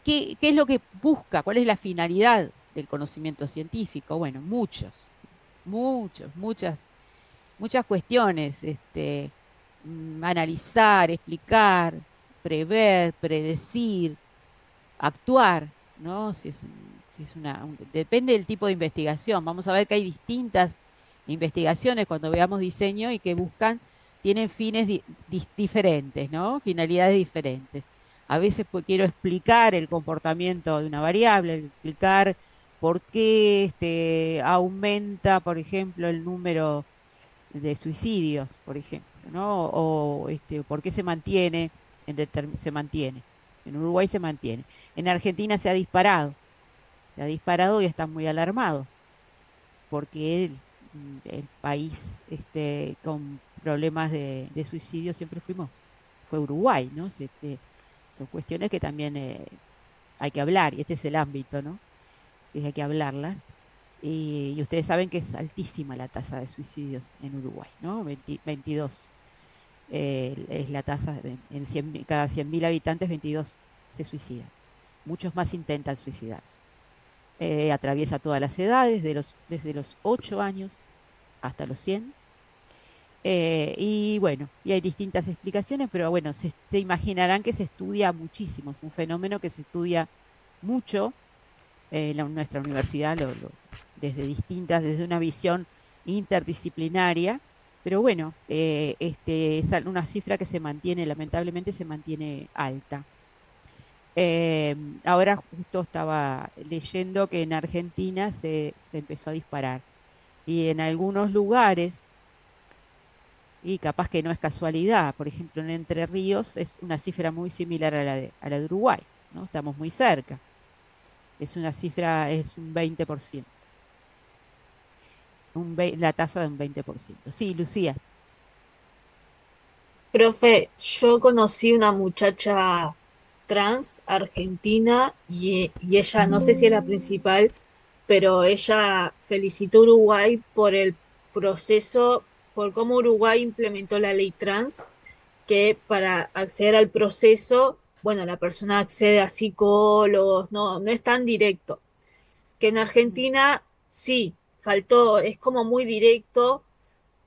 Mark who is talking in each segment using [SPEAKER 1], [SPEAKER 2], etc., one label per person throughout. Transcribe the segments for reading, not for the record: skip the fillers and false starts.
[SPEAKER 1] ¿Qué es lo que busca? ¿Cuál es la finalidad del conocimiento científico? Bueno, muchas cuestiones, analizar, explicar, prever, predecir, actuar, ¿no? Depende del tipo de investigación. Vamos a ver que hay distintas investigaciones cuando veamos diseño y que tienen fines diferentes, ¿no? Finalidades diferentes. A veces pues, quiero explicar el comportamiento de una variable, explicar por qué aumenta, por ejemplo, el número de suicidios, por ejemplo, ¿no? O por qué se mantiene. En Uruguay se mantiene. En Argentina se ha disparado y están muy alarmados, porque el país con problemas de suicidio siempre fue Uruguay, ¿no? Son cuestiones que también hay que hablar, y este es el ámbito, ¿no? Que hay que hablarlas. Y ustedes saben que es altísima la tasa de suicidios en Uruguay, ¿no? 22 es la tasa, cada 100.000 habitantes, 22 se suicidan. Muchos más intentan suicidarse. Atraviesa todas las edades, desde los 8 años hasta los 100. Y bueno, y hay distintas explicaciones, pero bueno, se imaginarán que se estudia muchísimo, es un fenómeno que se estudia mucho. Nuestra universidad desde una visión interdisciplinaria, pero bueno, es una cifra que lamentablemente se mantiene alta. Eh, Ahora justo estaba leyendo que en Argentina se empezó a disparar y en algunos lugares, y capaz que no es casualidad, por ejemplo en Entre Ríos es una cifra muy similar a la de Uruguay, ¿no? Estamos muy cerca, es un 20%. La tasa de un 20%. Sí, Lucía.
[SPEAKER 2] Profe, yo conocí una muchacha trans argentina y ella, no sé si es la principal, pero ella felicitó a Uruguay por el proceso, por cómo Uruguay implementó la ley trans, que para acceder al proceso, bueno, la persona accede a psicólogos, no, no es tan directo. Que en
[SPEAKER 1] Ujú.
[SPEAKER 2] Argentina sí, faltó, es como muy directo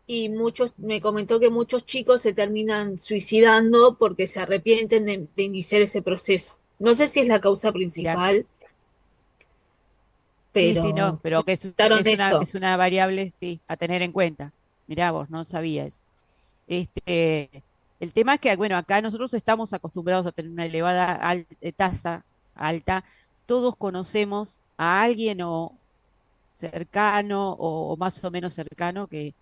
[SPEAKER 2] y me comentó que muchos chicos se terminan suicidando porque se arrepienten de iniciar ese proceso. No sé si es la causa
[SPEAKER 1] Mirá.
[SPEAKER 2] principal,
[SPEAKER 1] Sí, sí, no,
[SPEAKER 2] pero
[SPEAKER 1] pero que
[SPEAKER 2] comentaron eso.
[SPEAKER 1] es una variable, sí, a tener en cuenta. Mirá vos, no sabía eso. El tema es que, bueno, acá nosotros estamos acostumbrados a tener una elevada tasa alta. Todos conocemos a alguien o cercano o más o menos cercano que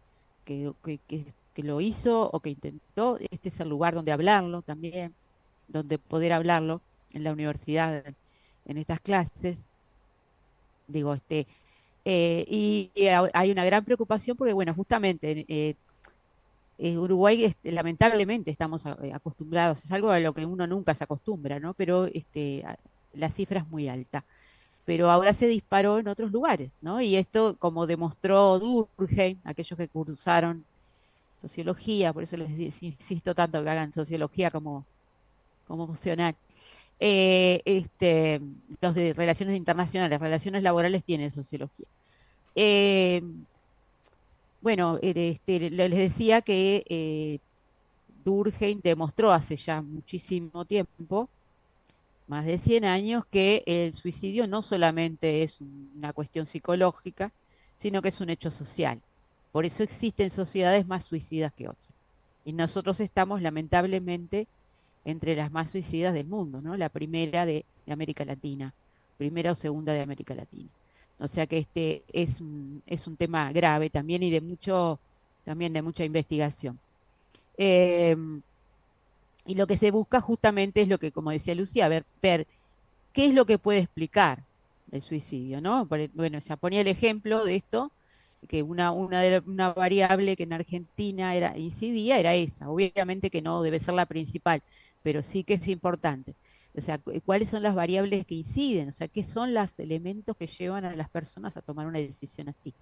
[SPEAKER 1] lo hizo o que intentó. Este es el lugar donde hablarlo también, donde poder hablarlo en la universidad, en estas clases. Digo, hay una gran preocupación porque, bueno, justamente Uruguay, lamentablemente estamos acostumbrados, es algo a lo que uno nunca se acostumbra, ¿no? Pero la cifra es muy alta. Pero ahora se disparó en otros lugares, ¿no? Y esto, como demostró Durkheim, aquellos que cursaron sociología, por eso insisto tanto que hagan sociología como opcional. Los de relaciones internacionales, relaciones laborales tienen sociología. Eh, bueno, les decía que Durkheim demostró hace ya muchísimo tiempo, más de 100 años, que el suicidio no solamente es una cuestión psicológica, sino que es un hecho social. Por eso existen sociedades más suicidas que otras. Y nosotros estamos, lamentablemente, entre las más suicidas del mundo, ¿no? La primera de América Latina, primera o segunda de América Latina. O sea que es un tema grave también también de mucha investigación. Em, y lo que se busca justamente es lo que, como decía Lucía, ver qué es lo que puede explicar el suicidio, ¿no? Bueno, ya ponía el ejemplo de esto, que una variable que en Argentina incidía era esa. Obviamente que no debe ser la principal, pero sí que es importante. O sea, ¿cuáles son las variables que inciden? O sea, ¿qué son los elementos que llevan a las personas a tomar una decisión así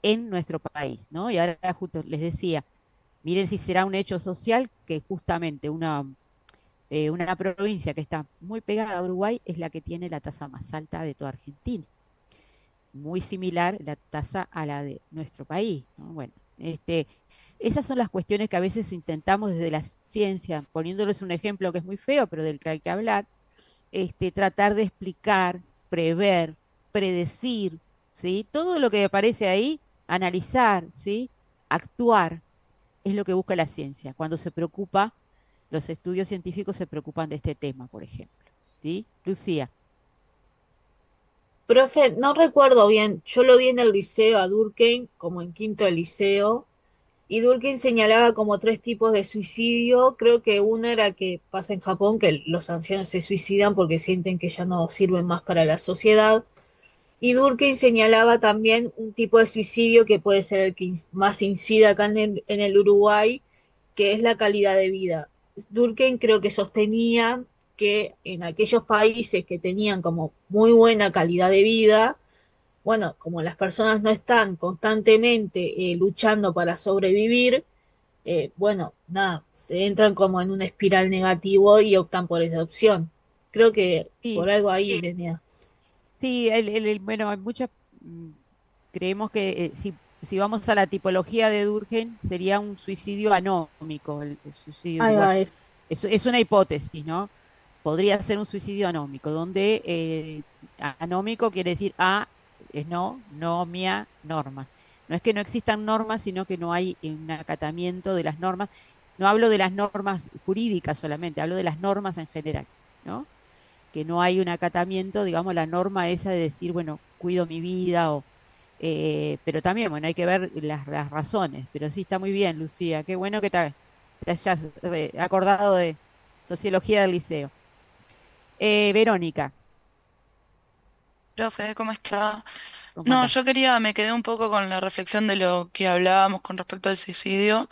[SPEAKER 1] en nuestro país, ¿no? Y ahora justo les decía, miren si será un hecho social que justamente una provincia que está muy pegada a Uruguay es la que tiene la tasa más alta de toda Argentina, muy similar la tasa a la de nuestro país, ¿no? Bueno, esas son las cuestiones que a veces intentamos desde la ciencia, poniéndoles un ejemplo que es muy feo, pero del que hay que hablar, tratar de explicar, prever, predecir, ¿sí? Todo lo que aparece ahí, analizar, ¿sí? Actuar, es lo que busca la ciencia. Cuando se preocupa, los estudios científicos se preocupan de este tema, por ejemplo, ¿sí? Lucía,
[SPEAKER 2] Profe, no recuerdo bien, yo lo di en el liceo a Durkheim, como en quinto de liceo, y Durkheim señalaba como tres tipos de suicidio. Creo que uno era que pasa en Japón, que los ancianos se suicidan porque sienten que ya no sirven más para la sociedad. Y Durkheim señalaba también un tipo de suicidio que puede ser el que más incide acá en el Uruguay, que es la calidad de vida. Durkheim creo que sostenía que en aquellos países que tenían como muy buena calidad de vida, bueno, como las personas no están constantemente luchando para sobrevivir, bueno, nada, se entran como en una espiral negativo y optan por esa opción. Creo que por
[SPEAKER 1] sí,
[SPEAKER 2] algo ahí venía.
[SPEAKER 1] sí, bueno, hay muchas, creemos que si vamos a la tipología de Durkheim, sería un suicidio anómico, el suicidio
[SPEAKER 2] Ahí
[SPEAKER 1] uruguayo.
[SPEAKER 2] va,
[SPEAKER 1] Es una hipótesis, ¿no? Podría ser un suicidio anómico, donde anómico quiere decir a es no, nomia, normas. No es que no existan normas, sino que no hay un acatamiento de las normas. No hablo de las normas jurídicas solamente, hablo de las normas en general, ¿no? Que no hay un acatamiento, digamos, la norma esa de decir, bueno, cuido mi vida, pero también, bueno, hay que ver las razones. Pero sí, está muy bien, Lucía, qué bueno que te hayas acordado de sociología del liceo. Verónica,
[SPEAKER 3] Profe, ¿cómo está?
[SPEAKER 1] ¿cómo
[SPEAKER 3] No,
[SPEAKER 1] andás?
[SPEAKER 3] yo quería, me quedé un poco con la reflexión de lo que hablábamos con respecto al suicidio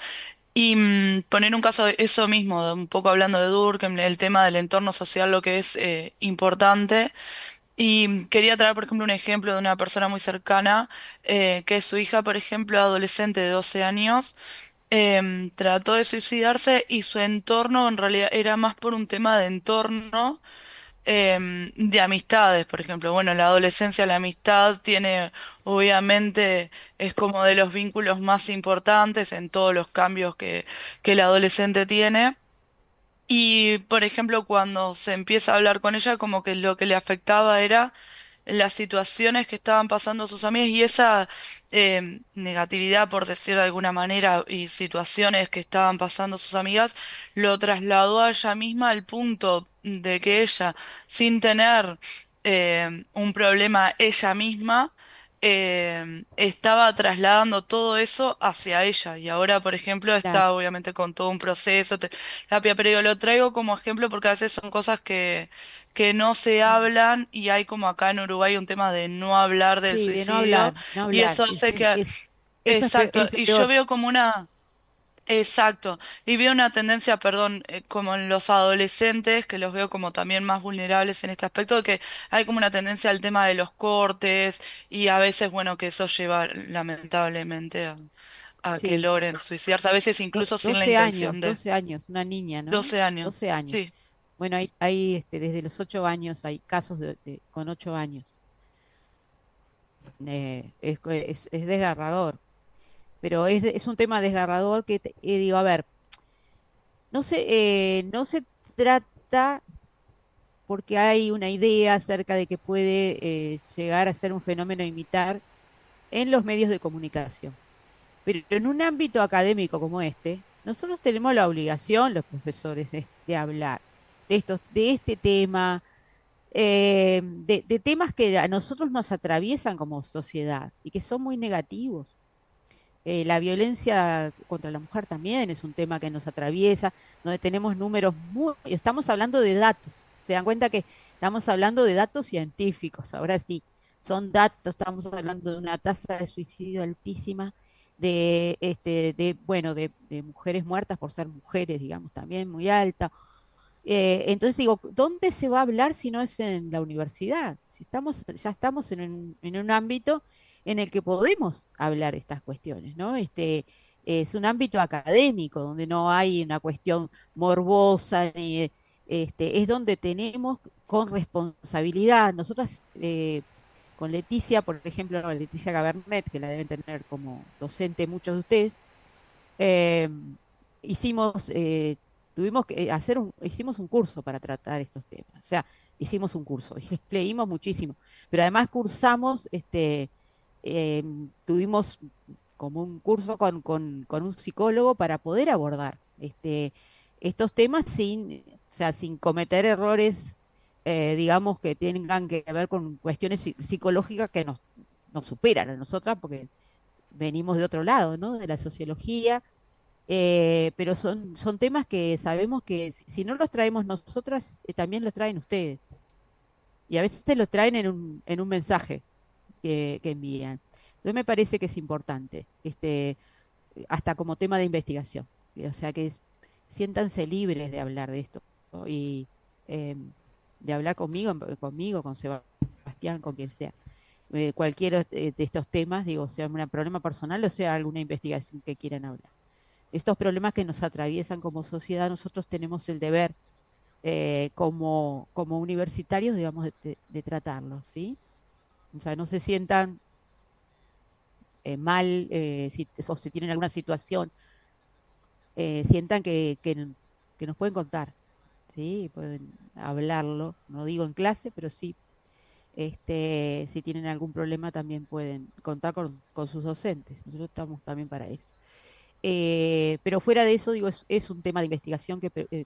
[SPEAKER 3] y poner un caso de eso mismo, un poco hablando de Durkheim, el tema del entorno social, lo que es importante. Y quería traer, por ejemplo, un ejemplo de una persona muy cercana, que es su hija, por ejemplo, adolescente de 12 años, trató de suicidarse y su entorno en realidad era más por un tema de entorno de amistades, por ejemplo. Bueno, en la adolescencia la amistad tiene, obviamente, es como de los vínculos más importantes en todos los cambios que el adolescente tiene. Y, por ejemplo, cuando se empieza a hablar con ella, como que lo que le afectaba era las situaciones que estaban pasando sus amigas y esa negatividad, por decir de alguna manera, y situaciones que estaban pasando sus amigas, lo trasladó a ella misma al punto de que ella, sin tener un problema ella misma, estaba trasladando todo eso hacia ella. Y ahora, por ejemplo,
[SPEAKER 1] Claro,
[SPEAKER 3] está obviamente con todo un proceso, terapia, pero yo lo traigo como ejemplo porque a veces son cosas que no se hablan y hay como acá en Uruguay un tema de no hablar del
[SPEAKER 1] sí, de no
[SPEAKER 3] suicidio
[SPEAKER 1] hablar, no
[SPEAKER 3] y
[SPEAKER 1] hablar.
[SPEAKER 3] eso hace que,
[SPEAKER 1] Eso
[SPEAKER 3] exacto,
[SPEAKER 1] es
[SPEAKER 3] y yo
[SPEAKER 1] peor.
[SPEAKER 3] veo como una, exacto, y veo una tendencia, perdón, como en los adolescentes, que los veo como también más vulnerables en este aspecto, de que hay como una tendencia al tema de los cortes y a veces, bueno, que eso lleva lamentablemente a que
[SPEAKER 1] Sí,
[SPEAKER 3] logren suicidarse, a veces incluso sin la
[SPEAKER 1] 12 años,
[SPEAKER 3] intención de
[SPEAKER 1] 12 años, una niña, ¿no?
[SPEAKER 3] 12 años.
[SPEAKER 1] 12 años.
[SPEAKER 3] Sí.
[SPEAKER 1] Bueno, desde los 8 años hay casos con 8 años. Es desgarrador, pero es un tema desgarrador digo, a ver, no se trata porque hay una idea acerca de que puede llegar a ser un fenómeno a imitar en los medios de comunicación. Pero en un ámbito académico como este, nosotros tenemos la obligación, los profesores, de hablar de este tema, de temas que a nosotros nos atraviesan como sociedad y que son muy negativos. La violencia contra la mujer también es un tema que nos atraviesa, donde tenemos números estamos hablando de datos. Se dan cuenta que estamos hablando de datos científicos. Ahora sí, son datos, estamos hablando de una tasa de suicidio altísima, bueno, de mujeres muertas por ser mujeres, digamos, también muy alta. Entonces digo, ¿dónde se va a hablar si no es en la universidad? Si ya estamos en un ámbito en el que podemos hablar estas cuestiones, ¿no? Es un ámbito académico donde no hay una cuestión morbosa es donde tenemos con responsabilidad. Nosotras, con Leticia, por ejemplo, Leticia Gabernet, que la deben tener como docente muchos de ustedes, eh, hicimos, tuvimos que hicimos un curso para tratar estos temas. O sea, hicimos un curso y leímos muchísimo. Pero además cursamos, tuvimos como un curso con un psicólogo para poder abordar estos temas sin, o sea, sin cometer errores, digamos, que tengan que ver con cuestiones psicológicas que nos superan a nosotras, porque venimos de otro lado, ¿no? De la sociología, pero son temas que sabemos que si no los traemos nosotras, también los traen ustedes. Y a veces los traen en un mensaje que envían. Entonces me parece que es importante, hasta como tema de investigación. O sea, siéntanse libres de hablar de esto, ¿no? Y de hablar conmigo, con Sebastián, con quien sea. Cualquiera de estos temas, digo, sea un problema personal o sea alguna investigación que quieran hablar. Estos problemas que nos atraviesan como sociedad, nosotros tenemos el deber, como universitarios, digamos, de tratarlos, ¿sí? O sea, no se sientan mal, o si tienen alguna situación, sientan que nos pueden contar, ¿sí? Pueden hablarlo, no digo en clase, pero sí, si tienen algún problema también pueden contar con sus docentes. Nosotros estamos también para eso. Pero fuera de eso, digo, es un tema de investigación que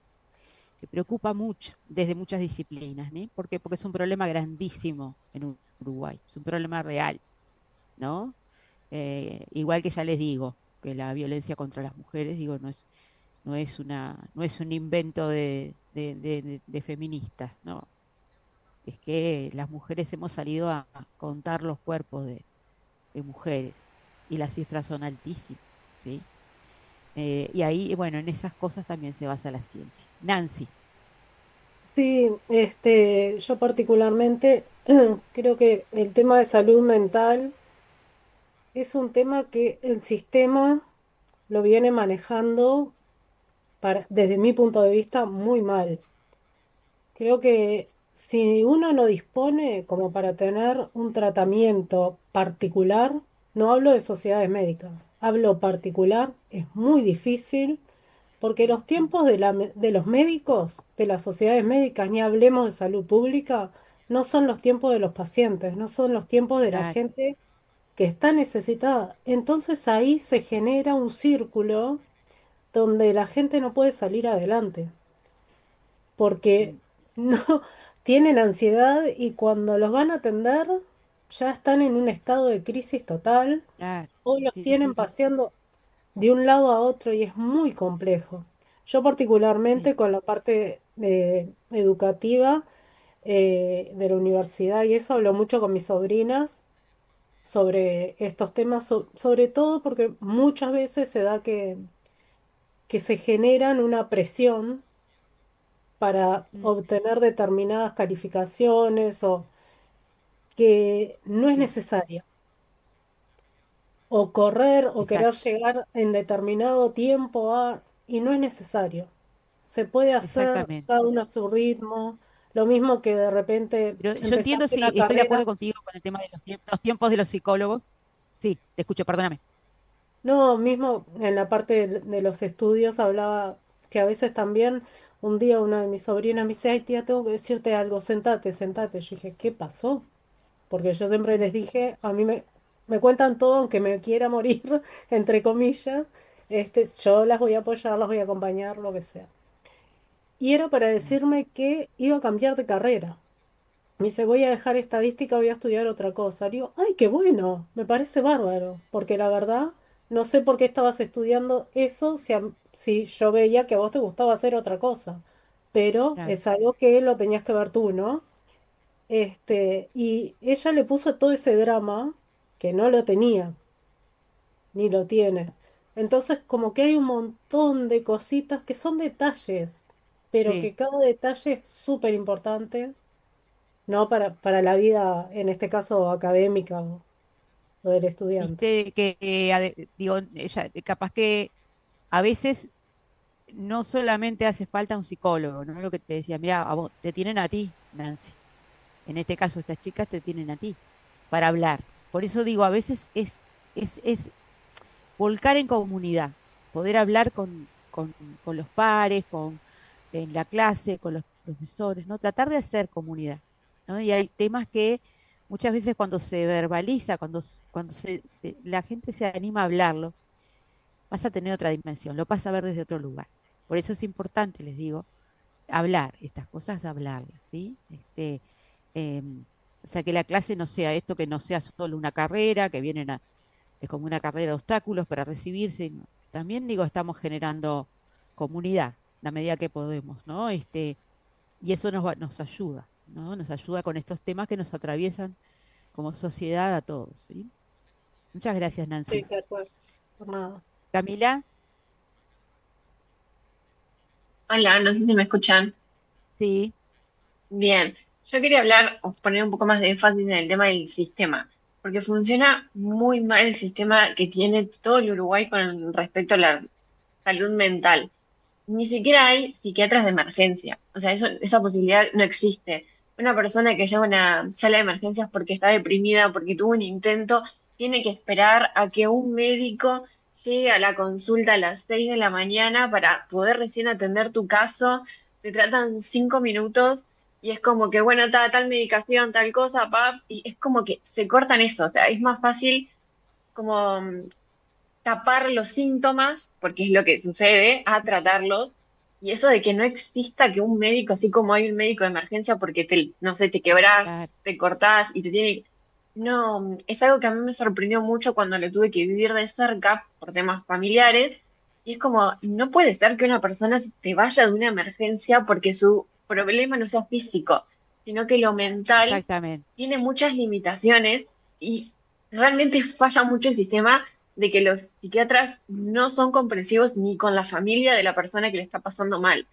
[SPEAKER 1] preocupa mucho desde muchas disciplinas, ¿no? ¿Por qué? Porque es un problema grandísimo en Uruguay, es un problema real, ¿no? Igual que ya les digo, que la violencia contra las mujeres, digo, no es un invento de feministas, ¿no? Es que las mujeres hemos salido a contar los cuerpos de mujeres y las cifras son altísimas, ¿sí? Y ahí, bueno, en esas cosas también se basa la ciencia. Nancy,
[SPEAKER 4] Sí, yo particularmente creo que el tema de salud mental es un tema que el sistema lo viene manejando desde mi punto de vista muy mal. Creo que si uno no dispone como para tener un tratamiento particular, no hablo de sociedades médicas, hablo particular, es muy difícil porque los tiempos de los médicos, de las sociedades médicas, ni hablemos de salud pública, no son los tiempos de los pacientes, no son los tiempos de la
[SPEAKER 1] claro,
[SPEAKER 4] gente que está necesitada. Entonces ahí se genera un círculo donde la gente no puede salir adelante, porque
[SPEAKER 1] mm,
[SPEAKER 4] no tienen ansiedad y cuando los van a atender ya están en un estado de crisis total
[SPEAKER 1] claro,
[SPEAKER 4] o los
[SPEAKER 1] sí,
[SPEAKER 4] tienen
[SPEAKER 1] sí,
[SPEAKER 4] paseando de un lado a otro y es muy complejo. Yo
[SPEAKER 1] sí,
[SPEAKER 4] particularmente con la parte educativa de la universidad y eso hablo mucho con mis sobrinas sobre estos temas, sobre todo porque muchas veces se da que se generan una presión para
[SPEAKER 1] mm,
[SPEAKER 4] obtener determinadas calificaciones o que no es
[SPEAKER 1] sí,
[SPEAKER 4] necesaria. O correr o querer
[SPEAKER 1] exacto,
[SPEAKER 4] llegar en determinado tiempo y no es necesario. Se puede hacer
[SPEAKER 1] exactamente.
[SPEAKER 4] cada uno a su ritmo. Lo mismo que de repente
[SPEAKER 1] Pero yo entiendo,
[SPEAKER 4] empezaste
[SPEAKER 1] sí,
[SPEAKER 4] una
[SPEAKER 1] estoy de
[SPEAKER 4] carrera.
[SPEAKER 1] acuerdo contigo con el tema de los tiempos de los psicólogos. Sí, te escucho, perdóname.
[SPEAKER 4] No, mismo en la parte de los estudios hablaba que a veces también un día una de mis sobrinas me dice, ay tía, tengo que decirte algo, sentate, sentate. Yo dije, ¿qué pasó? Porque yo siempre
[SPEAKER 1] Mm,
[SPEAKER 4] les dije, me cuentan todo aunque me quiera morir, entre comillas, yo las voy a apoyar, las voy a acompañar, lo que sea. Y era para
[SPEAKER 1] claro,
[SPEAKER 4] decirme que iba a cambiar de carrera. Me dice, voy a dejar estadística, voy a estudiar otra cosa. Le digo, ay, qué bueno, me parece bárbaro, porque la verdad, no sé por qué estabas estudiando eso si yo veía que a vos te gustaba hacer otra cosa, pero
[SPEAKER 1] claro,
[SPEAKER 4] es algo que lo tenías que ver tú, ¿no? Y ella le puso todo ese drama que no lo tenía, ni lo tiene. Entonces, como que hay un montón de cositas que son detalles, pero
[SPEAKER 1] sí.
[SPEAKER 4] que cada detalle es súper importante, ¿no? Para la vida, en este caso académica o del estudiante.
[SPEAKER 1] Viste que, digo, capaz que a veces no solamente hace falta un psicólogo, ¿no? Lo que te decía, mira, a vos te tienen a ti, Nancy. En este caso, estas chicas te tienen a ti para hablar. Por eso digo, a veces es volcar en comunidad, poder hablar con los pares, en la clase, con los profesores, ¿no? Tratar de hacer comunidad, ¿no? Y hay temas que muchas veces cuando se verbaliza, cuando la gente se anima a hablarlo, vas a tener otra dimensión, lo vas a ver desde otro lugar. Por eso es importante, les digo, hablar, estas cosas, hablarlas, ¿sí? O sea, que la clase no sea esto, que no sea solo una carrera, que es como una carrera de obstáculos para recibirse. No. También digo, estamos generando comunidad, la medida que podemos, ¿no? Y eso nos ayuda, ¿no? Nos ayuda con estos temas que nos atraviesan como sociedad a todos, ¿sí? Muchas gracias,
[SPEAKER 4] Sí,
[SPEAKER 1] Nancy.
[SPEAKER 4] tal cual. Por nada.
[SPEAKER 1] Camila,
[SPEAKER 5] Hola, no sé si me escuchan.
[SPEAKER 1] sí,
[SPEAKER 5] Bien, yo quería hablar o poner un poco más de énfasis en el tema del sistema, porque funciona muy mal el sistema que tiene todo el Uruguay con respecto a la salud mental. Ni siquiera hay psiquiatras de emergencia, o sea, esa posibilidad no existe. Una persona que llega a una sala de emergencias porque está deprimida, porque tuvo un intento, tiene que esperar a que un médico llegue a la consulta a las 6 de la mañana para poder recién atender tu caso. Te tratan 5 minutos y es como que, bueno, tal medicación, tal cosa, pap, y es como que se cortan eso, o sea, es más fácil como tapar los síntomas, porque es lo que sucede, a tratarlos. Y eso de que no exista que un médico, así como hay un médico de emergencia porque no sé, te quebrás,
[SPEAKER 1] claro,
[SPEAKER 5] te cortás y te tiene... No, es algo que a mí me sorprendió mucho cuando lo tuve que vivir de cerca por temas familiares. Y es como, no puede ser que una persona se te vaya de una emergencia porque su problema no sea físico, sino que lo mental
[SPEAKER 1] exactamente.
[SPEAKER 5] tiene muchas limitaciones y realmente falla mucho el sistema de que los psiquiatras no son comprensivos ni con la familia de la persona que le está pasando mal.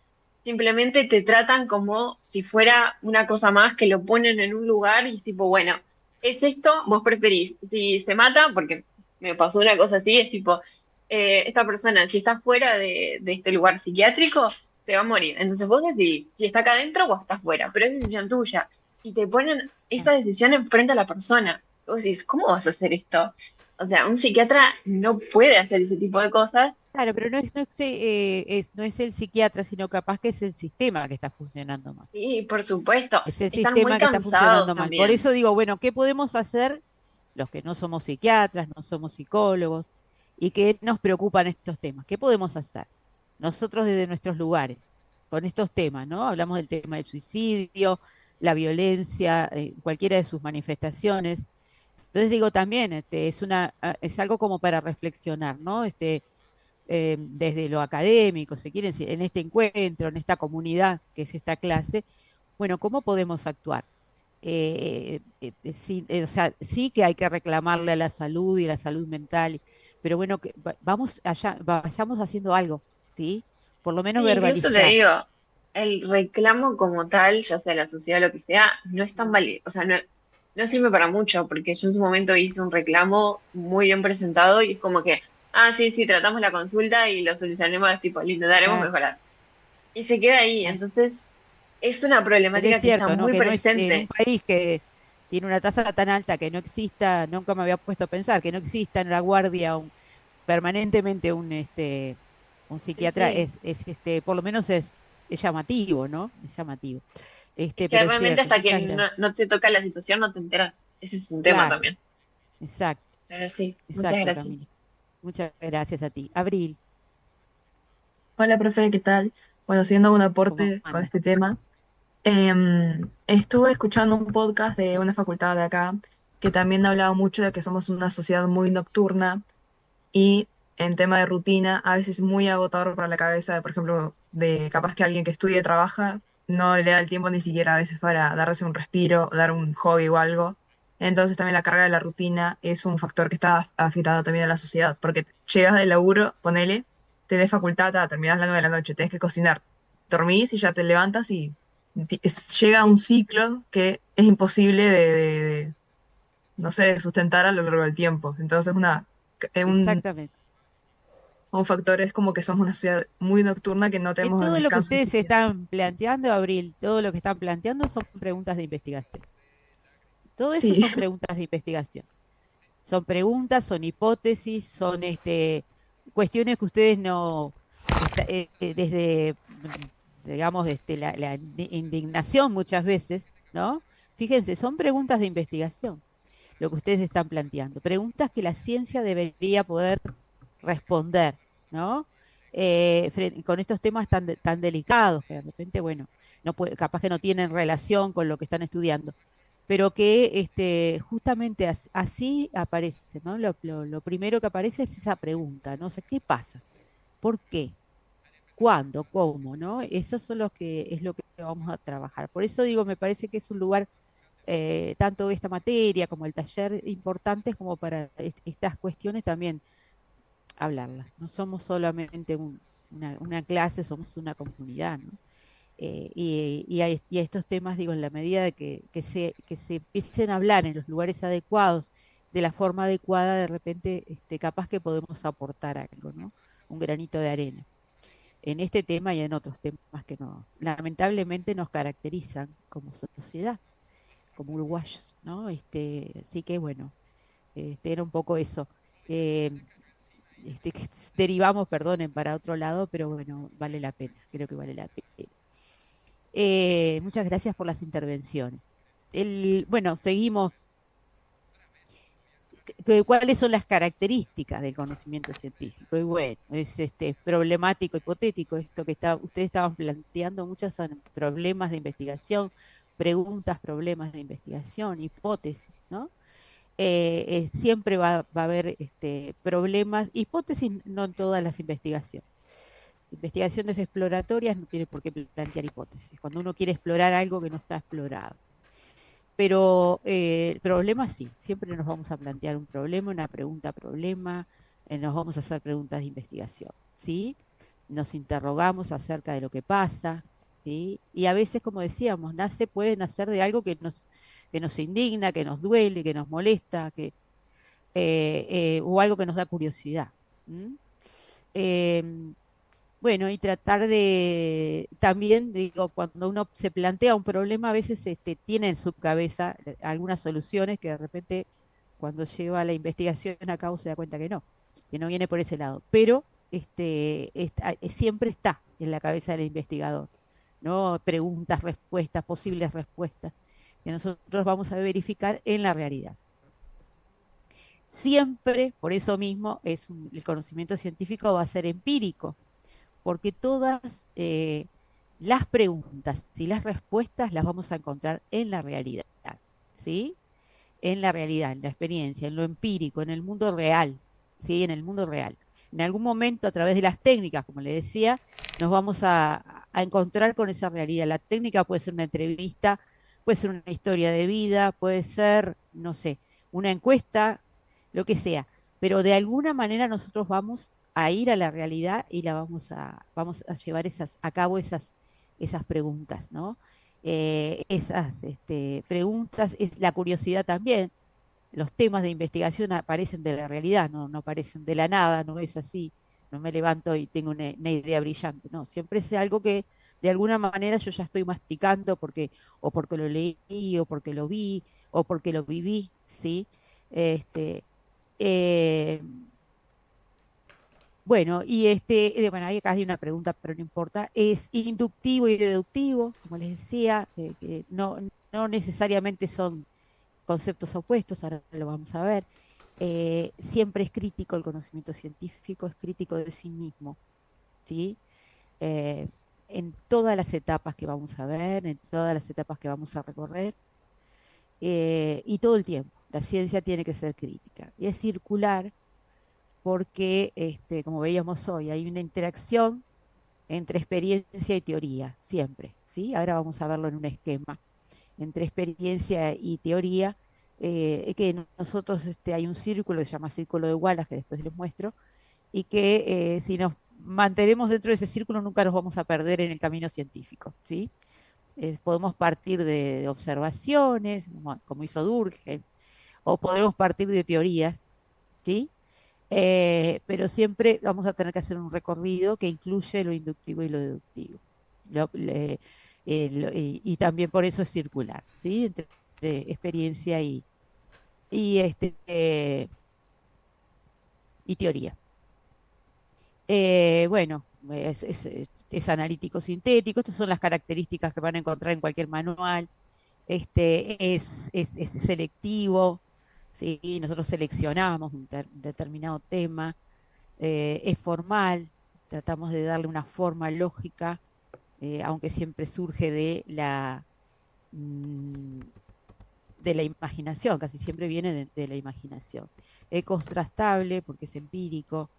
[SPEAKER 5] Simplemente te tratan como si fuera una cosa más que lo ponen en un lugar y es tipo, bueno, es esto, vos preferís. Si se mata, porque me pasó una cosa así, es tipo, esta persona, si está fuera de este lugar psiquiátrico, se va a morir. Entonces vos decidís si está acá adentro o está fuera, pero es decisión tuya. Y te ponen esa decisión enfrente a la persona. Vos decís, ¿cómo vas a hacer esto? O sea, un psiquiatra no puede hacer ese tipo de cosas.
[SPEAKER 1] Claro, pero no es el psiquiatra, sino capaz que es el sistema que está funcionando mal.
[SPEAKER 5] Sí, por supuesto.
[SPEAKER 1] Es el
[SPEAKER 5] Están muy
[SPEAKER 1] sistema que está
[SPEAKER 5] cansados
[SPEAKER 1] funcionando mal. Por
[SPEAKER 5] también.
[SPEAKER 1] eso digo, bueno, ¿qué podemos hacer los que no somos psiquiatras, no somos psicólogos y que nos preocupan estos temas? ¿Qué podemos hacer? Nosotros desde nuestros lugares, con estos temas, ¿no? Hablamos del tema del suicidio, la violencia, cualquiera de sus manifestaciones. Entonces digo también, es algo como para reflexionar, ¿no? Desde lo académico, si quieren, en este encuentro, en esta comunidad que es esta clase, bueno, ¿cómo podemos actuar? Sí, o sea, sí que hay que reclamarle a la salud y la salud mental, pero bueno, vamos allá, vayamos haciendo algo, ¿sí? Por lo menos
[SPEAKER 5] Sí, incluso te
[SPEAKER 1] verbalizar.
[SPEAKER 5] digo, el reclamo como tal, ya sea la sociedad o lo que sea, no es tan válido. O sea, no sirve para mucho, porque yo en su momento hice un reclamo muy bien presentado y es como que, ah, sí, sí, tratamos la consulta y lo solucionaremos, tipo, lo intentaremos
[SPEAKER 1] Claro,
[SPEAKER 5] mejorar. Y se queda ahí.
[SPEAKER 1] claro.
[SPEAKER 5] Entonces, es una
[SPEAKER 1] Pero es
[SPEAKER 5] problemática que está
[SPEAKER 1] cierto, ¿no?
[SPEAKER 5] muy
[SPEAKER 1] Que no es en un
[SPEAKER 5] presente.
[SPEAKER 1] país que tiene una tasa tan alta que no exista, nunca me había puesto a pensar, que no exista en la guardia permanentemente un
[SPEAKER 5] Sí,
[SPEAKER 1] psiquiatra
[SPEAKER 5] sí.
[SPEAKER 1] por lo menos es llamativo, ¿no? Es llamativo.
[SPEAKER 5] Es que
[SPEAKER 1] Pero es
[SPEAKER 5] realmente
[SPEAKER 1] cierto,
[SPEAKER 5] hasta que
[SPEAKER 1] muchas gracias.
[SPEAKER 5] no te toca la situación no te enteras. Ese es un tema
[SPEAKER 1] Claro,
[SPEAKER 5] también.
[SPEAKER 1] exacto,
[SPEAKER 5] Pero sí, muchas
[SPEAKER 1] exacto,
[SPEAKER 5] gracias.
[SPEAKER 1] Camila. Muchas gracias a ti. Abril,
[SPEAKER 6] Hola, profe, ¿qué tal? Bueno, haciendo un
[SPEAKER 1] ¿cómo
[SPEAKER 6] aporte con
[SPEAKER 1] andas?
[SPEAKER 6] este tema, estuve escuchando un podcast de una facultad de acá que también hablaba mucho de que somos una sociedad muy nocturna y en tema de rutina a veces muy agotador para la cabeza, por ejemplo, de capaz que alguien que estudia y trabaja no le da el tiempo ni siquiera a veces para darse un respiro, dar un hobby o algo. Entonces también la carga de la rutina es un factor que está afectando también a la sociedad, porque llegas del laburo, ponele, tenés facultad, terminás las 9 de la noche, tenés que cocinar, dormís y ya te levantas y llega un ciclo que es imposible no sé, de sustentar a lo largo del tiempo. Entonces,
[SPEAKER 1] Exactamente.
[SPEAKER 6] un factor es como que somos una sociedad muy nocturna que no tenemos el
[SPEAKER 1] Todo lo que
[SPEAKER 6] descanso
[SPEAKER 1] ustedes
[SPEAKER 6] suficiente.
[SPEAKER 1] están planteando, Abril, todo lo que están planteando son preguntas de investigación. Todo eso
[SPEAKER 6] Sí,
[SPEAKER 1] son preguntas de investigación. Son preguntas, son hipótesis, son cuestiones que ustedes no, desde, digamos, la indignación muchas veces, ¿no? Fíjense, son preguntas de investigación lo que ustedes están planteando. Preguntas que la ciencia debería poder responder, ¿no? Con estos temas tan delicados que de repente, bueno, no capaz que no tienen relación con lo que están estudiando, pero que justamente así aparece, ¿no? Lo primero que aparece es esa pregunta, ¿no? O sea, ¿qué pasa? ¿Por qué? ¿Cuándo? ¿Cómo? ¿No? Eso son es lo que vamos a trabajar. Por eso digo, me parece que es un lugar, tanto esta materia como el taller, importantes como para estas cuestiones también hablarlas. No somos solamente una clase, somos una comunidad, ¿no? Y a estos temas, digo, en la medida de que se empiecen a hablar en los lugares adecuados, de la forma adecuada, de repente, capaz que podemos aportar algo, ¿no? Un granito de arena. En este tema y en otros temas que no, lamentablemente nos caracterizan como sociedad, como uruguayos, ¿no? Así que bueno, era un poco eso. Eh, que derivamos, perdonen, para otro lado, pero bueno, vale la pena, creo que vale la pena. Muchas gracias por las intervenciones. Bueno, seguimos. ¿Cuáles son las características del conocimiento científico? Y bueno, es problemático, hipotético, esto que ustedes estaban planteando, muchos son problemas de investigación, preguntas, problemas de investigación, hipótesis, ¿no? Siempre va a haber problemas, hipótesis no en todas las investigaciones. Investigaciones exploratorias no tiene por qué plantear hipótesis, cuando uno quiere explorar algo que no está explorado. Pero el problema sí, siempre nos vamos a plantear un problema, una pregunta problema, nos vamos a hacer preguntas de investigación, ¿sí? Nos interrogamos acerca de lo que pasa, ¿sí? Y a veces, como decíamos, puede nacer de algo que nos indigna, que nos duele, que nos molesta, o algo que nos da curiosidad. ¿M? Em, bueno, y tratar de, también digo, cuando uno se plantea un problema, a veces tiene en su cabeza algunas soluciones que de repente cuando lleva la investigación a cabo se da cuenta que no viene por ese lado. Pero siempre está en la cabeza del investigador, ¿no? Preguntas, respuestas, posibles respuestas, que nosotros vamos a verificar en la realidad. Siempre, por eso mismo, el conocimiento científico va a ser empírico porque todas las preguntas y las respuestas las vamos a encontrar en la realidad, ¿sí? En la realidad, en la experiencia, en lo empírico, en el mundo real, ¿sí? En el mundo real. En algún momento, a través de las técnicas, como le decía, nos vamos a encontrar con esa realidad. La técnica puede ser una entrevista, puede ser una historia de vida, puede ser, no sé, una encuesta, lo que sea. Pero de alguna manera nosotros vamos a ir a la realidad y vamos a llevar a cabo esas preguntas, ¿no? Esas preguntas, es la curiosidad también. Los temas de investigación aparecen de la realidad, no aparecen de la nada, no es así. No me levanto y tengo una idea brillante, no, siempre es algo que de alguna manera yo ya estoy masticando o porque lo leí, o porque lo vi, o porque lo viví, ¿sí? Este, eh, bueno, bueno, ahí acá hay una pregunta, pero no importa. Es inductivo y deductivo, como les decía, que no necesariamente son conceptos opuestos, ahora lo vamos a ver. Siempre es crítico el conocimiento científico, es crítico de sí mismo, ¿sí? Eh, en todas las etapas que vamos a ver, en todas las etapas que vamos a recorrer, y todo el tiempo. La ciencia tiene que ser crítica. Y es circular porque, como veíamos hoy, hay una interacción entre experiencia y teoría, siempre, ¿sí? Ahora vamos a verlo en un esquema, entre experiencia y teoría, que nosotros, hay un círculo que se llama Círculo de Wallace, que después les muestro, y que si nos mantenemos dentro de ese círculo nunca nos vamos a perder en el camino científico, ¿sí? Podemos partir de observaciones, como hizo Durkheim, o podemos partir de teorías, ¿sí? Pero siempre vamos a tener que hacer un recorrido que incluye lo inductivo y lo deductivo. Y también por eso es circular, ¿sí? Entre experiencia y, y teoría. Bueno, es analítico sintético, estas son las características que van a encontrar en cualquier manual. Es selectivo, ¿sí? Nosotros seleccionamos un determinado tema, es formal, tratamos de darle una forma lógica, aunque siempre surge mm, de la imaginación, casi siempre viene de la imaginación. Es contrastable porque es empírico,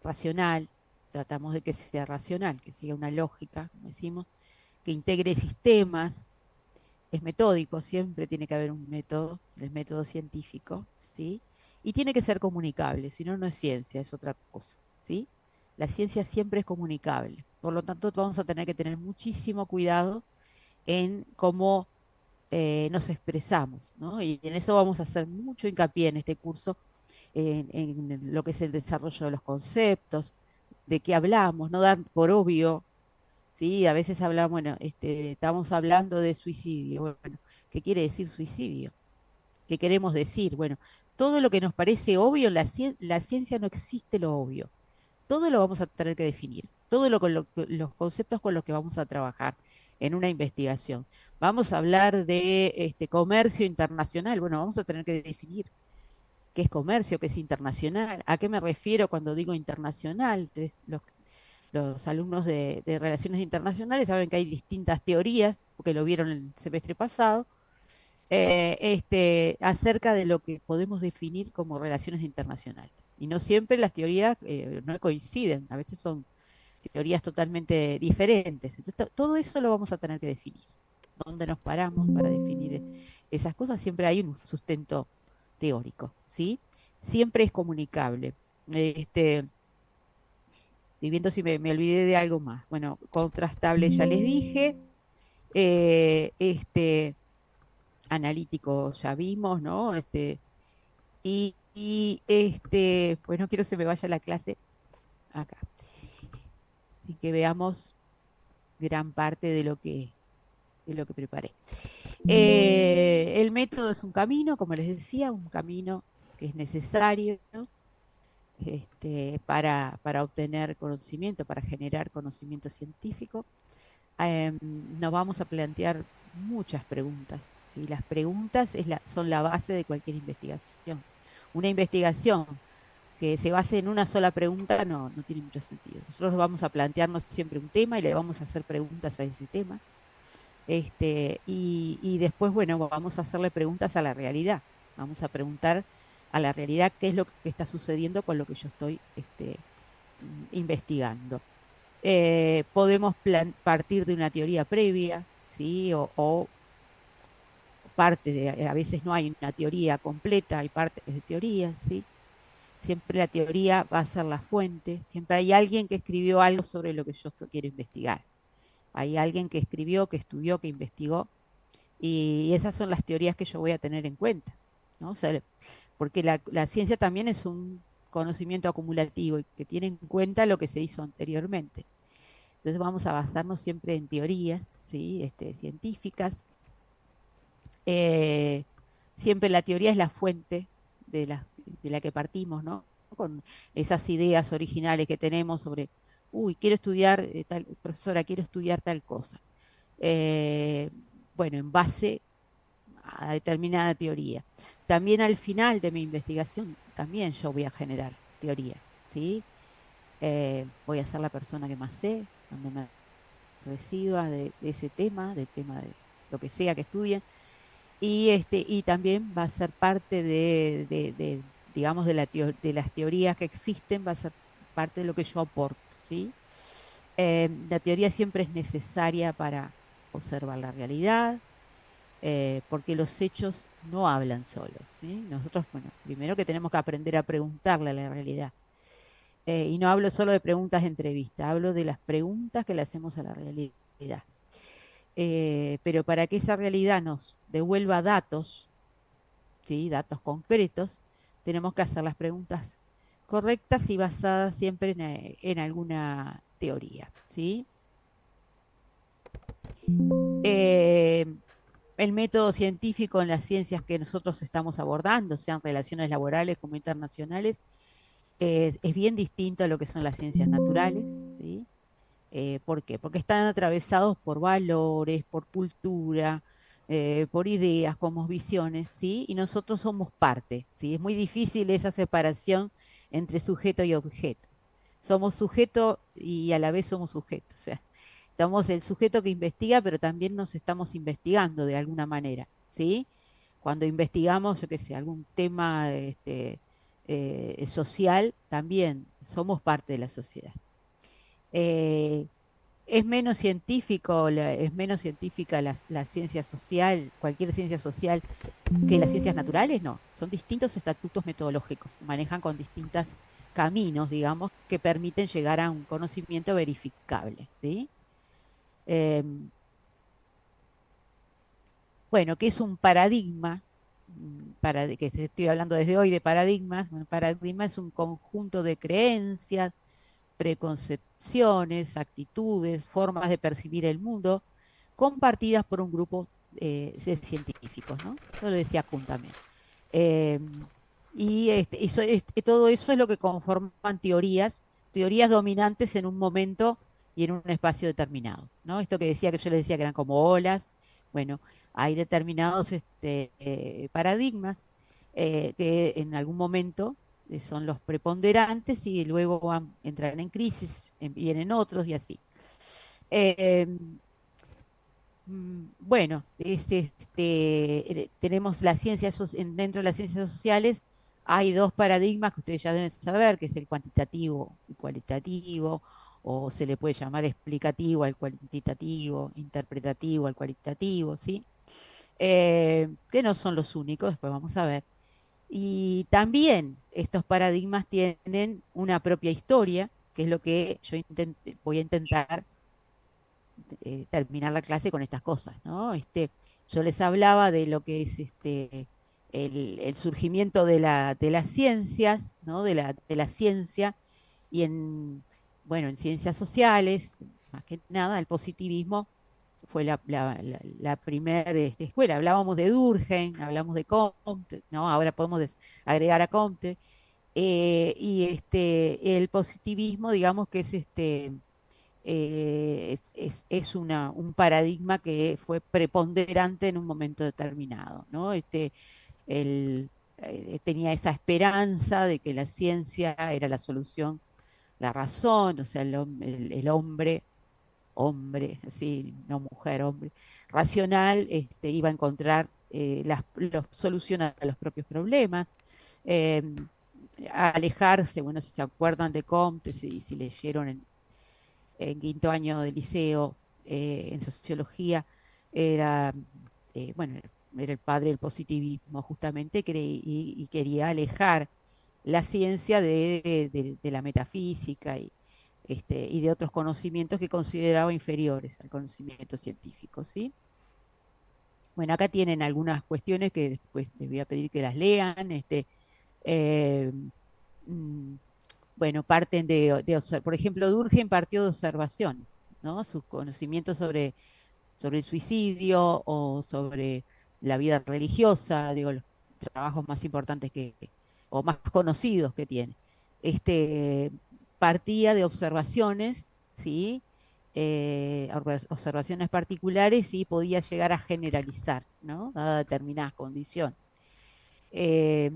[SPEAKER 1] racional, tratamos de que sea racional, que siga una lógica, como decimos, que integre sistemas, es metódico, siempre tiene que haber un método, el método científico, ¿sí? Y tiene que ser comunicable, si no, no es ciencia, es otra cosa, ¿sí? La ciencia siempre es comunicable, por lo tanto vamos a tener que tener muchísimo cuidado en cómo nos expresamos, ¿no? Y en eso vamos a hacer mucho hincapié en este curso, en lo que es el desarrollo de los conceptos, de qué hablamos, no dar por obvio. Sí, a veces hablamos, bueno, estamos hablando de suicidio. Bueno, ¿qué quiere decir suicidio? ¿Qué queremos decir? Bueno, todo lo que nos parece obvio, la ciencia no existe lo obvio. Todo lo vamos a tener que definir. Todo los conceptos con los que vamos a trabajar en una investigación. Vamos a hablar de comercio internacional. Bueno, vamos a tener que definir qué es comercio, qué es internacional, a qué me refiero cuando digo internacional. Entonces, los alumnos de Relaciones Internacionales saben que hay distintas teorías, porque lo vieron el semestre pasado, acerca de lo que podemos definir como relaciones internacionales. Y no siempre las teorías no coinciden, a veces son teorías totalmente diferentes. Entonces, todo eso lo vamos a tener que definir. ¿Dónde nos paramos para definir esas cosas? Siempre hay un sustento teórico, ¿sí? Siempre es comunicable. Este, Estoy viendo si me olvidé de algo más. Bueno, contrastable ya les dije. eh, este, Analítico ya vimos, ¿no? Pues no quiero que se me vaya la clase acá. Así que veamos gran parte de lo que preparé. El método es un camino, como les decía, un camino que es necesario, ¿no? Para obtener conocimiento, para generar conocimiento científico. Nos vamos a plantear muchas preguntas, ¿sí? Las preguntas son la base de cualquier investigación. Una investigación que se base en una sola pregunta no tiene mucho sentido. Nosotros vamos a plantearnos siempre un tema y le vamos a hacer preguntas a ese tema. Y después, bueno, vamos a hacerle preguntas a la realidad. Vamos a preguntar a la realidad qué es lo que está sucediendo con lo que yo estoy investigando. Podemos partir de una teoría previa, ¿sí? O a veces no hay una teoría completa, hay partes de teoría, ¿sí? Siempre la teoría va a ser la fuente, siempre hay alguien que escribió algo sobre lo que yo quiero investigar. Hay alguien que escribió, que estudió, que investigó, y esas son las teorías que yo voy a tener en cuenta, ¿no? O sea, porque la ciencia también es un conocimiento acumulativo y que tiene en cuenta lo que se hizo anteriormente. Entonces vamos a basarnos siempre en teorías, ¿sí? Científicas. Eh, Siempre la teoría es la fuente de la que partimos, ¿no? Con esas ideas originales que tenemos sobre, uy, quiero estudiar, profesora, quiero estudiar tal cosa. Eh, bueno, en base a determinada teoría. También al final de mi investigación, también yo voy a generar teoría, ¿sí? Voy a ser la persona que más sé, cuando me reciba de ese tema, del tema de lo que sea que estudien, y también va a ser parte digamos, de las teorías que existen, va a ser parte de lo que yo aporto, ¿sí? La teoría siempre es necesaria para observar la realidad, porque los hechos no hablan solos, ¿sí? Nosotros, bueno, primero que tenemos que aprender a preguntarle a la realidad. Y no hablo solo de preguntas de entrevista, hablo de las preguntas que le hacemos a la realidad. Pero para que esa realidad nos devuelva datos, ¿sí? Datos concretos, tenemos que hacer las preguntas correctas y basadas siempre en alguna teoría, ¿sí? Eh, el método científico en las ciencias que nosotros estamos abordando, sean relaciones laborales como internacionales, es bien distinto a lo que son las ciencias naturales, ¿sí? ¿Por qué? Porque están atravesados por valores, por cultura, por ideas, como visiones, ¿sí? Y nosotros somos parte, ¿sí? Es muy difícil esa separación entre sujeto y objeto. Somos sujeto y a la vez somos sujeto, o sea, estamos el sujeto que investiga, pero también nos estamos investigando de alguna manera, ¿sí? Cuando investigamos, yo qué sé, algún tema social, también somos parte de la sociedad. Eh, es menos científico, es menos científica la ciencia social, cualquier ciencia social, que las ciencias naturales, no. Son distintos estatutos metodológicos, se manejan con distintos caminos, digamos, que permiten llegar a un conocimiento verificable, ¿sí? Em, bueno, ¿qué es un paradigma? Que estoy hablando desde hoy de paradigmas. Un paradigma es un conjunto de creencias, preconcepciones, actitudes, formas de percibir el mundo, compartidas por un grupo de científicos, ¿no? Yo lo decía Kuhn también. Eh, todo eso es lo que conforman teorías dominantes en un momento y en un espacio determinado, ¿no? Esto que decía, que yo le decía que eran como olas, bueno, hay determinados paradigmas que en algún momento son los preponderantes y luego entran en crisis, vienen otros y así. Eh, bueno, tenemos las ciencias, dentro de las ciencias sociales hay dos paradigmas que ustedes ya deben saber, que es el cuantitativo y cualitativo, o se le puede llamar explicativo al cuantitativo, interpretativo al cualitativo, ¿sí? Que no son los únicos, después vamos a ver. Y también estos paradigmas tienen una propia historia, que es lo que yo voy a intentar terminar la clase con estas cosas, ¿no? Yo les hablaba de lo que es el surgimiento de las ciencias, ¿no? De la ciencia y bueno, en ciencias sociales, más que nada, el positivismo fue la primera escuela. Hablábamos de Durkheim, hablamos de Comte, ¿no? Ahora podemos agregar a Comte. Y el positivismo, digamos que es un paradigma que fue preponderante en un momento determinado, ¿no? Tenía esa esperanza de que la ciencia era la solución, la razón, o sea, el hombre, sí, no mujer, hombre, racional, iba a encontrar la solución a los propios problemas, eh, a alejarse, bueno, si se acuerdan de Comte, si leyeron en quinto año de liceo en sociología, era, bueno, era el padre del positivismo justamente y quería alejar la ciencia de la metafísica y de otros conocimientos que consideraba inferiores al conocimiento científico, ¿sí? Bueno, acá tienen algunas cuestiones que después les voy a pedir que las lean. Eh, mm, bueno, parten por ejemplo, Durkheim partió de observaciones, ¿no? Sus conocimientos sobre el suicidio o sobre la vida religiosa, digo, los trabajos más importantes o más conocidos que tiene. Este, partía de observaciones, ¿sí? Observaciones particulares y podía llegar a generalizar, ¿no? Dadas determinadas condiciones. Eh,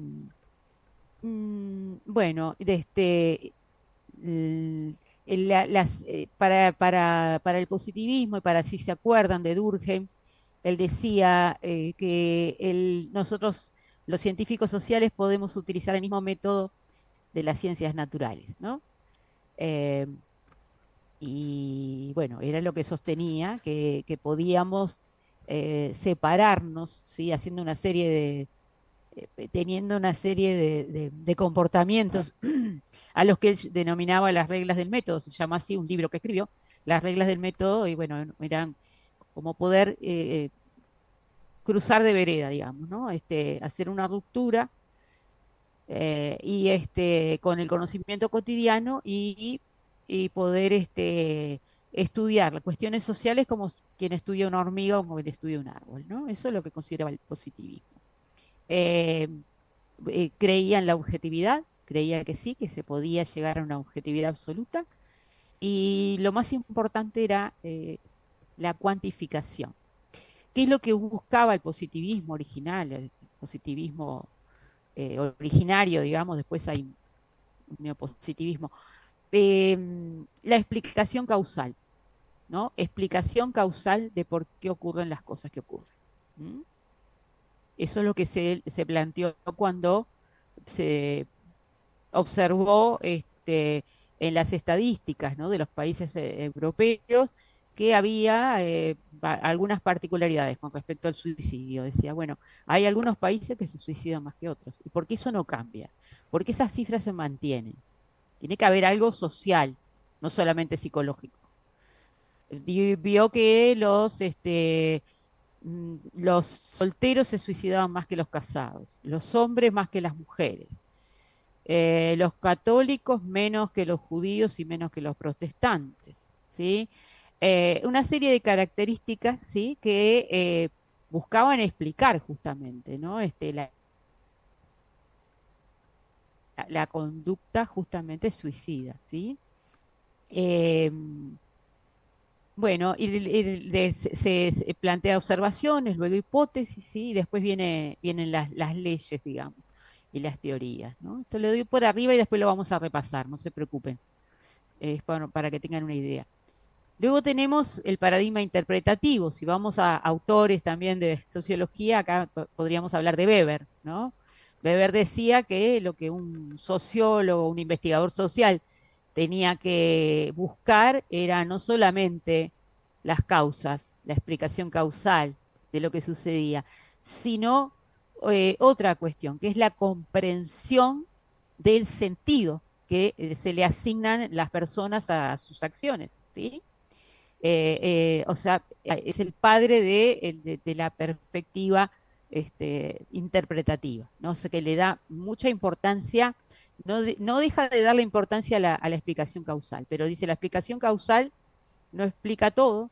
[SPEAKER 1] bueno, l- para el positivismo y para si se acuerdan de Durkheim, él decía que nosotros, los científicos sociales, podemos utilizar el mismo método de las ciencias naturales, ¿no? Eh, y bueno, era lo que sostenía, que podíamos separarnos, ¿sí? Haciendo una serie teniendo una serie de comportamientos a los que él denominaba las reglas del método, se llama así un libro que escribió, las reglas del método, y bueno, eran como poder cruzar de vereda, digamos, ¿no? Hacer una ruptura y con el conocimiento cotidiano y poder estudiar las cuestiones sociales como quien estudia una hormiga o como quien estudia un árbol, ¿no? Eso es lo que consideraba el positivismo. Eh, Creía en la objetividad, creía que sí, que se podía llegar a una objetividad absoluta, y lo más importante era la cuantificación. ¿Qué es lo que buscaba el positivismo original, el positivismo originario, digamos? Después hay un neopositivismo. La explicación causal, ¿no? Explicación causal de por qué ocurren las cosas que ocurren. ¿Mm? Eso es lo que se planteó cuando se observó en las estadísticas, ¿no?, de los países europeos, que había algunas particularidades con respecto al suicidio. Decía, bueno, hay algunos países que se suicidan más que otros. ¿Y por qué eso no cambia? ¿Por qué esas cifras se mantienen? Tiene que haber algo social, no solamente psicológico. Vio que los solteros se suicidaban más que los casados, los hombres más que las mujeres, los católicos menos que los judíos y menos que los protestantes, ¿sí? Una serie de características, ¿sí?, que buscaban explicar justamente, ¿no? La conducta justamente suicida, ¿sí? Eh, bueno, se plantea observaciones, luego hipótesis, ¿sí? Y después vienen las leyes, digamos, y las teorías, ¿no? Esto lo doy por arriba y después lo vamos a repasar, no se preocupen, es para que tengan una idea. Luego tenemos el paradigma interpretativo. Si vamos a autores también de sociología, acá podríamos hablar de Weber, ¿no? Weber decía que lo que un sociólogo, un investigador social tenía que buscar era no solamente las causas, la explicación causal de lo que sucedía, sino otra cuestión, que es la comprensión del sentido que se le asignan las personas a sus acciones, ¿sí? O sea, es el padre de la perspectiva interpretativa, ¿no? O sea, que le da mucha importancia, no deja de darle importancia a la explicación causal, pero dice, la explicación causal no explica todo,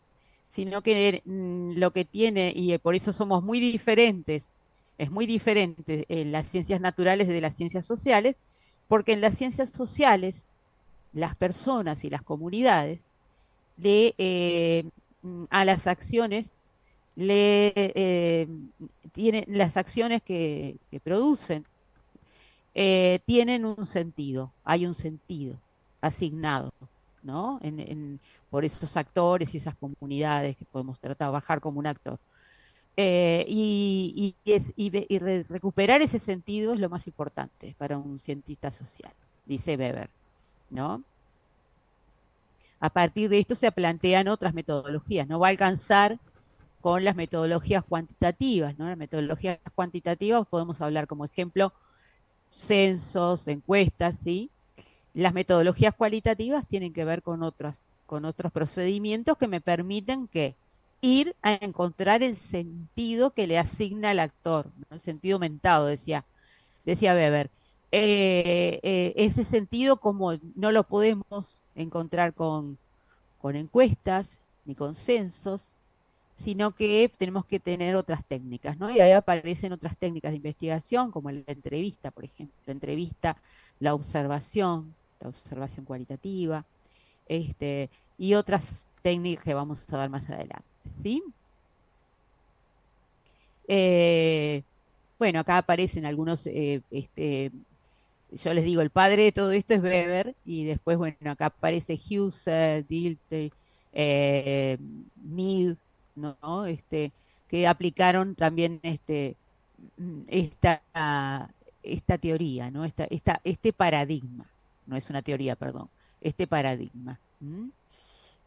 [SPEAKER 1] sino que lo que tiene, y por eso somos muy diferentes, es muy diferente en las ciencias naturales de las ciencias sociales, porque en las ciencias sociales, las personas y las comunidades a las acciones tienen las acciones que producen tienen un sentido, hay un sentido asignado, ¿no? Por esos actores y esas comunidades que podemos trabajar como un actor. Recuperar ese sentido es lo más importante para un cientista social, dice Weber, ¿no? A partir de esto se plantean otras metodologías. No va a alcanzar con las metodologías cuantitativas, ¿no? Las metodologías cuantitativas podemos hablar como ejemplo censos, encuestas, ¿sí? Las metodologías cualitativas tienen que ver con otros procedimientos que me permiten que ir a encontrar el sentido que le asigna el actor, ¿no? El sentido mentado, decía Weber. Ese sentido como no lo podemos encontrar con encuestas ni con censos, sino que tenemos que tener otras técnicas, ¿no? Y ahí aparecen otras técnicas de investigación, como la entrevista, por ejemplo, la entrevista, la observación cualitativa, este, y otras técnicas que vamos a ver más adelante, ¿sí? Eh, bueno, acá aparecen algunos, yo les digo, el padre de todo esto es Weber, y después, bueno, acá aparece Husserl, Dilthey, Mead, ¿no? Que aplicaron también esta teoría, ¿no? Este paradigma, no es una teoría, perdón, este paradigma. ¿M?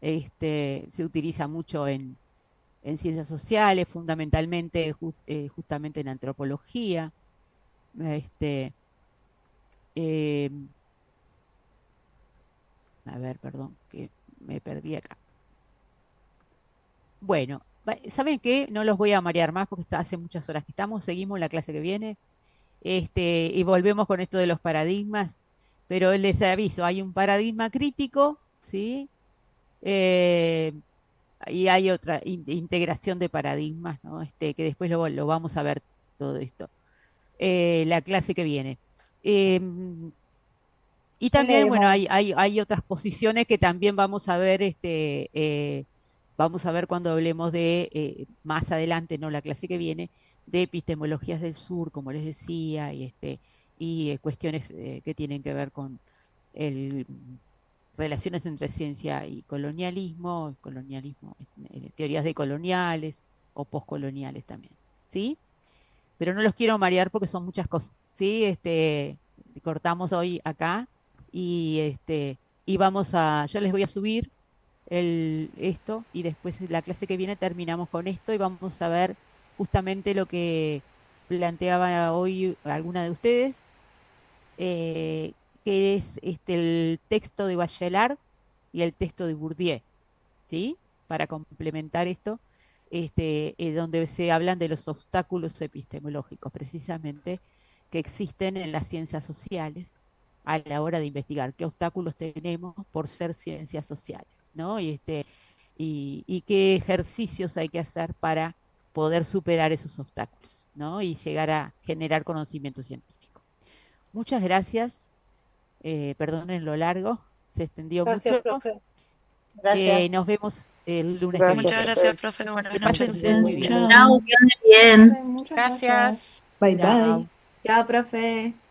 [SPEAKER 1] Se utiliza mucho en ciencias sociales, fundamentalmente, justamente en antropología. Este, eh, a ver, perdón, que me perdí acá. Bueno, ¿saben qué? No los voy a marear más porque hace muchas horas que estamos, seguimos la clase que viene. y volvemos con esto de los paradigmas, pero les aviso, hay un paradigma crítico, ¿sí? Eh, y hay otra integración de paradigmas, ¿no? Que después lo vamos a ver todo esto, la clase que viene. Em, y
[SPEAKER 4] ¿Qué
[SPEAKER 1] también, bueno,
[SPEAKER 4] leemos?
[SPEAKER 1] hay otras posiciones que también vamos a ver, vamos a ver cuando hablemos de, más adelante, no la clase que viene, de epistemologías del sur, como les decía, y cuestiones que tienen que ver con el, relaciones entre ciencia y colonialismo, teorías decoloniales o poscoloniales también, ¿sí? Pero no los quiero marear porque son muchas cosas, ¿sí? Cortamos hoy acá y yo les voy a subir esto y después la clase que viene terminamos con esto y vamos a ver justamente lo que planteaba hoy alguna de ustedes, eh, que es el texto de Bachelard y el texto de Bourdieu, ¿sí? Para complementar esto, donde se hablan de los obstáculos epistemológicos, precisamente, que existen en las ciencias sociales a la hora de investigar qué obstáculos tenemos por ser ciencias sociales, ¿no? Y qué ejercicios hay que hacer para poder superar esos obstáculos, ¿no? Y llegar a generar conocimiento científico. Muchas gracias, perdonen lo largo, se extendió
[SPEAKER 4] Gracias,
[SPEAKER 1] mucho.
[SPEAKER 4] profe. Gracias.
[SPEAKER 1] Nos vemos el lunes que
[SPEAKER 4] Gracias,
[SPEAKER 3] Muchas
[SPEAKER 1] viene.
[SPEAKER 3] gracias,
[SPEAKER 4] profe.
[SPEAKER 3] profe. Buenas
[SPEAKER 1] Que pasen
[SPEAKER 3] noches.
[SPEAKER 1] ustedes muy
[SPEAKER 7] Gracias,
[SPEAKER 1] bien.
[SPEAKER 7] chao.
[SPEAKER 8] Chao, que ande bien.
[SPEAKER 4] Profe, muchas gracias.
[SPEAKER 7] Gracias. Bye bye.
[SPEAKER 1] Chao.
[SPEAKER 8] Chao, profe.